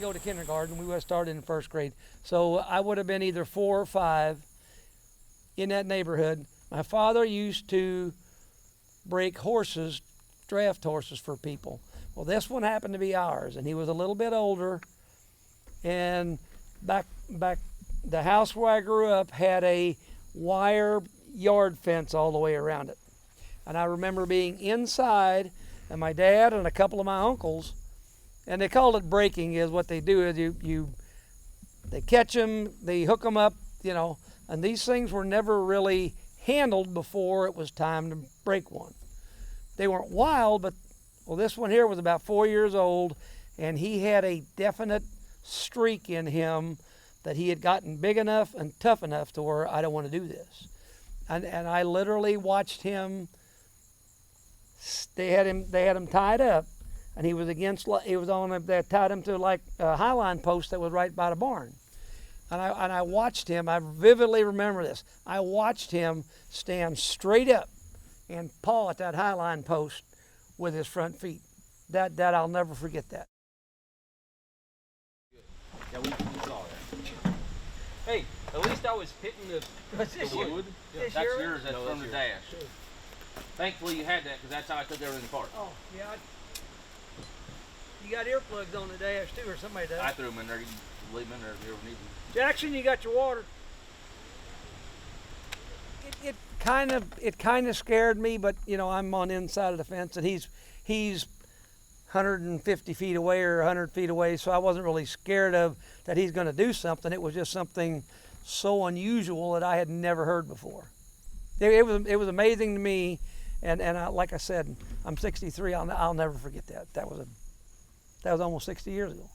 go to kindergarten. We started in first grade. So I would have been either 4 or 5 in that neighborhood. My father used to break horses, draft horses for people. Well, this one happened to be ours, and he was a little bit older. And back the house where I grew up had a wire yard fence all the way around it. And I remember being inside, and my dad and a couple of my uncles, and they called it breaking. Is what they do is they catch them, they hook them up, and these things were never really handled before it was time to break one. They weren't wild, but this one here was about 4 years old, and he had a definite streak in him that he had gotten big enough and tough enough to where I don't want to do this. And I literally watched him. They had him tied up, and he was they tied him to like a highline post that was right by the barn. And I watched him. I vividly remember this. I watched him stand straight up and paw at that highline post with his front feet. That I'll never forget that. Yeah, we saw that. Hey, at least I was hitting the wood. Yeah. That's yours. That's from the dash. Sure. Thankfully you had that, because that's how I took everything apart. Oh, yeah. You got earplugs on the dash too, or somebody does. I threw them in there. You can leave them in there if you ever need them. Jackson, you got your water. It kind of scared me, but I'm on the inside of the fence, and he's 150 feet away or 100 feet away, so I wasn't really scared of that he's going to do something. It was just something so unusual that I had never heard before. It was amazing to me, and like I said, I'm 63. I'll never forget that. That was almost 60 years ago.